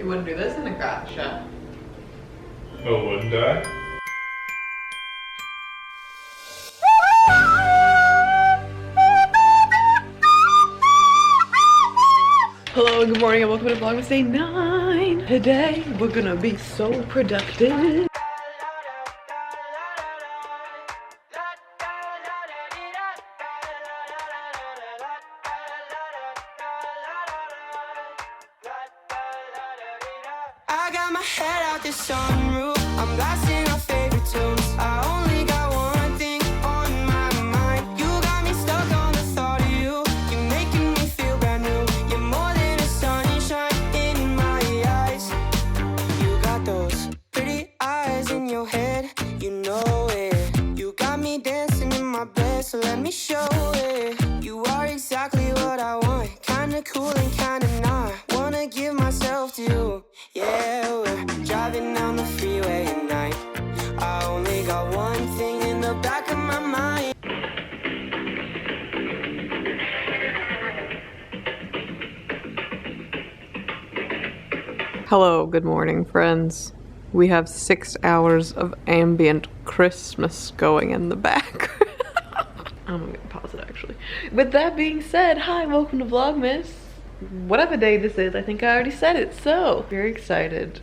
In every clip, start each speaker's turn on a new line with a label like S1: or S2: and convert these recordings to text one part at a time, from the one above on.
S1: You wouldn't do this in a coffee shop.
S2: Oh, wouldn't I?
S1: Hello and good morning and welcome to Vlogmas Day 9. Today we're gonna be so productive.
S3: I got my head out the sunroof. I'm blasting our favorite tunes. I only got one thing on my mind. You got me stuck on the thought of you. You're making me feel brand new. You're more than a sunshine in my eyes. You got those pretty eyes in your head. You know it. You got me dancing in my bed, so let me show it. You are exactly what I want. Kinda cool and kinda not. Wanna give myself to you. Yeah, we're driving down the freeway at night. I only got one thing in the back of my mind.
S1: Hello, good morning, friends. We have 6 hours of ambient Christmas going in the back. I'm gonna pause it actually. With that being said, hi, welcome to Vlogmas. Whatever day this is, I think I already said it, so very excited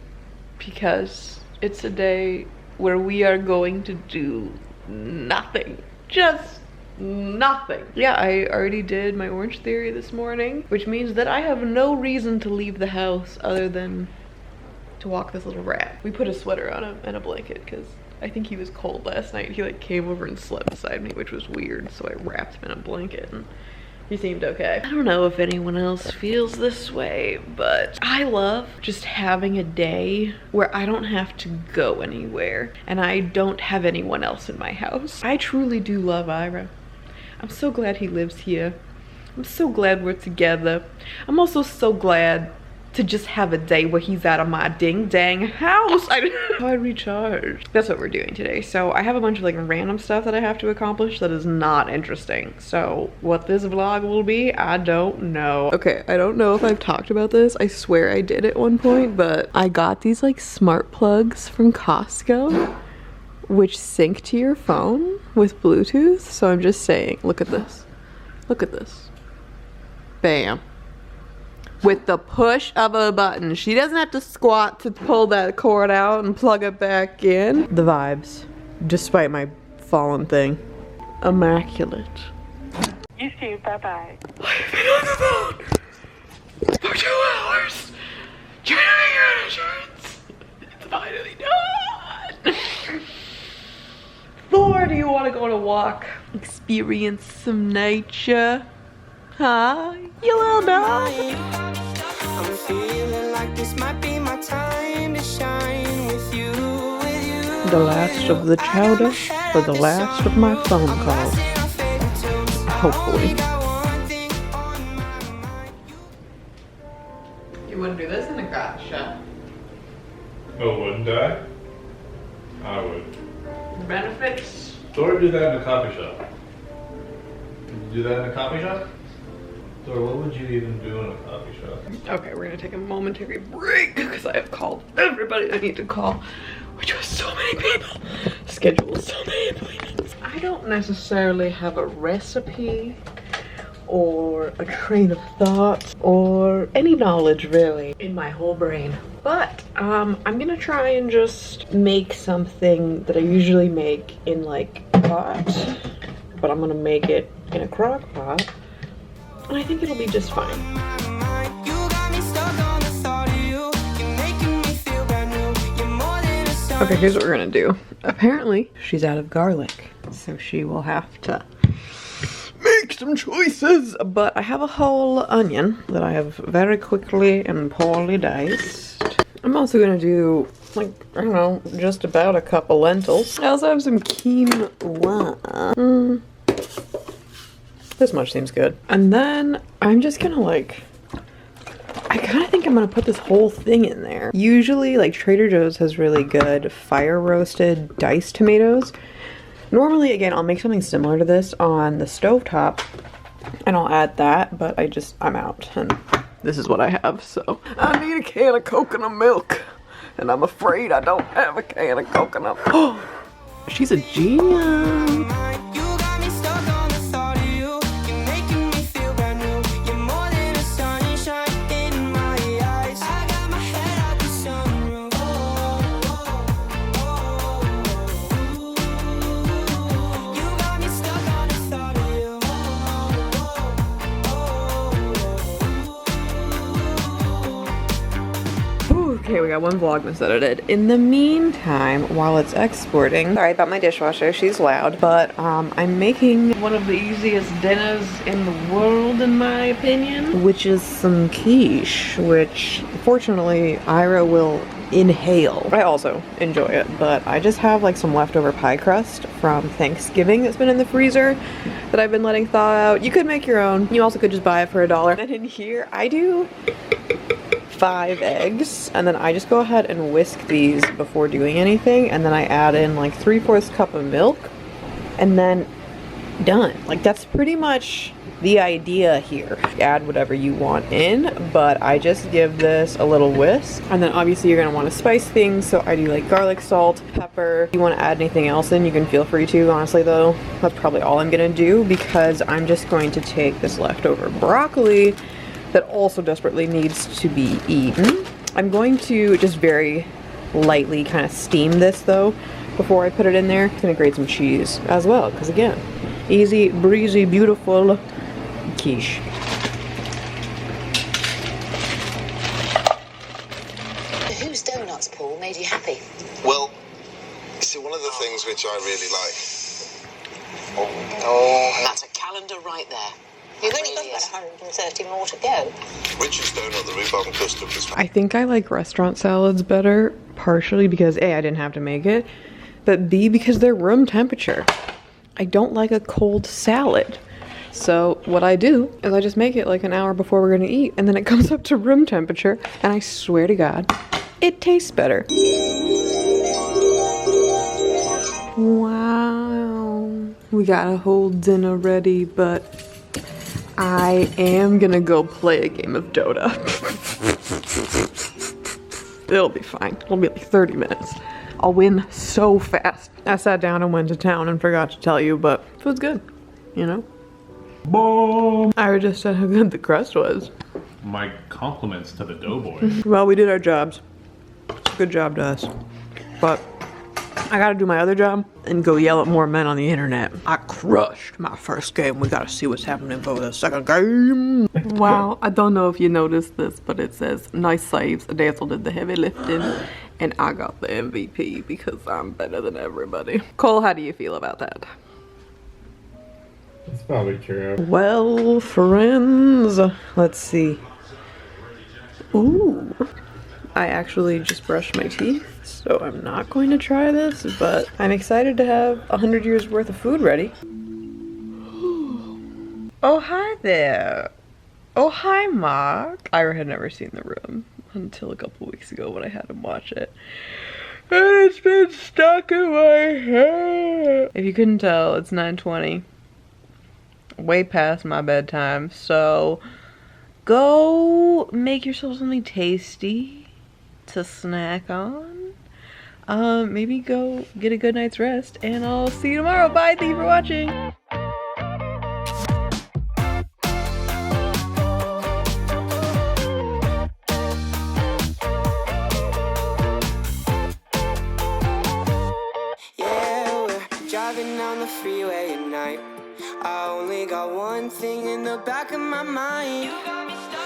S1: because it's a day where we are going to do nothing. Just nothing. Yeah, I already did my Orange Theory this morning, which means that I have no reason to leave the house other than to walk this little rat. We put a sweater on him and a blanket because I think he was cold last night. He like came over and slept beside me, which was weird, so I wrapped him in a blanket and he seemed okay. I don't know if anyone else feels this way, but I love just having a day where I don't have to go anywhere and I don't have anyone else in my house. I truly do love Ira. I'm so glad he lives here. I'm so glad we're together. I'm also so glad to just have a day where he's out of my ding dang house. I recharge. That's what we're doing today. So I have a bunch of like random stuff that I have to accomplish that is not interesting. So what this vlog will be, I don't know. Okay, I don't know if I've talked about this. I swear I did at one point, but I got these like smart plugs from Costco, which sync to your phone with Bluetooth. So I'm just saying, look at this. Look at this. Bam. With the push of a button. She doesn't have to squat to pull that cord out and plug it back in. The vibes, despite my fallen thing. Immaculate.
S4: You too, bye-bye.
S1: I've been on the phone for 2 hours trying to figure out insurance. It's finally done. Thor, do you want to go on a walk? Experience some nature? Huh? You little dog?
S3: I'm feeling like this might be my time to shine with you,
S1: The last of the chowder for the last of my phone calls. Hopefully. You wouldn't do this in a coffee shop.
S2: Oh, wouldn't I? I would.
S1: Benefits?
S2: Or do that in a coffee shop. Would you do that in a coffee shop? Or what would you even do in a coffee shop?
S1: Okay, we're gonna take a momentary break because I have called everybody I need to call, which was so many people. Scheduled so many appointments. I don't necessarily have a recipe or a train of thought or any knowledge really in my whole brain. But I'm gonna try and just make something that I usually make in like a pot, but I'm gonna make it in a crock pot. And I think it'll be just fine. Okay, here's what we're gonna do. Apparently, she's out of garlic, so she will have to make some choices. But I have a whole onion that I have very quickly and poorly diced. I'm also gonna do, like, I don't know, just about a cup of lentils. I also have some quinoa. This much seems good. And then I'm just gonna like, I kind of think I'm gonna put this whole thing in there. Usually like Trader Joe's has really good fire roasted diced tomatoes. Normally, again, I'll make something similar to this on the stovetop and I'll add that, but I'm out and this is what I have, so. I need a can of coconut milk, and I'm afraid I don't have a can of coconut. Oh, she's a genius.
S3: You got me stuck on the thought of you. You're making me feel brand new. You're more than a sunshine in my eyes. I got my head out the sunroof. You got me stuck on the thought of you.
S1: Okay, we got one Vlogmas edited. In the meantime, while it's exporting, sorry about my dishwasher, she's loud, but I'm making one of the easiest dinners in the world, in my opinion, which is some quiche, which fortunately Ira will inhale. I also enjoy it, but I just have like some leftover pie crust from Thanksgiving that's been in the freezer that I've been letting thaw out. You could make your own. You also could just buy it for $1. And in here, I do 5 eggs, and then I just go ahead and whisk these before doing anything, and then I add in like 3/4 cup of milk, and then done. Like, that's pretty much the idea here. Add whatever you want in, but I just give this a little whisk, and then obviously you're gonna want to spice things, so I do like garlic, salt, pepper. If you want to add anything else in, you can feel free to. Honestly though, that's probably all I'm gonna do, because I'm just going to take this leftover broccoli that also desperately needs to be eaten. I'm going to just very lightly kind of steam this though before I put it in there. I'm gonna grate some cheese as well, because again, easy, breezy, beautiful quiche.
S5: Whose donuts, Paul, made you happy?
S6: Well, see, one of the things which I really like.
S5: That's a calendar right there. You've only got about 130 more to go.
S6: Richard's donut, the rhubarb and custard was
S1: I think I like restaurant salads better, partially because A, I didn't have to make it, but B, because they're room temperature. I don't like a cold salad. So what I do is I just make it like an hour before we're gonna eat, and then it comes up to room temperature, and I swear to God, it tastes better. Wow. We got a whole dinner ready, but I am gonna go play a game of Dota. It'll be fine. It'll be like 30 minutes. I'll win so fast. I sat down and went to town and forgot to tell you, but it was good, you know? Boom! I just said how good the crust was.
S2: My compliments to the doughboy.
S1: Well, we did our jobs. Good job to us. But I gotta do my other job and go yell at more men on the internet. I crushed my first game. We gotta see what's happening for the second game. Wow, I don't know if you noticed this, but it says, nice saves. Dazzle did the heavy lifting, and I got the MVP because I'm better than everybody. Cole, how do you feel about that?
S7: It's probably true.
S1: Well, friends, let's see. Ooh. I actually just brushed my teeth, so I'm not going to try this, but I'm excited to have 100 years worth of food ready. Oh, hi there. Oh, hi, Mark. Ira had never seen The Room until a couple weeks ago when I had him watch it. And it's been stuck in my head. If you couldn't tell, it's 9:20. Way past my bedtime, so go make yourself something tasty to snack on. Maybe go get a good night's rest, and I'll see you tomorrow. Bye, thank you for watching.
S3: Yeah, we're driving down the freeway at night. I only got one thing in the back of my mind. You got me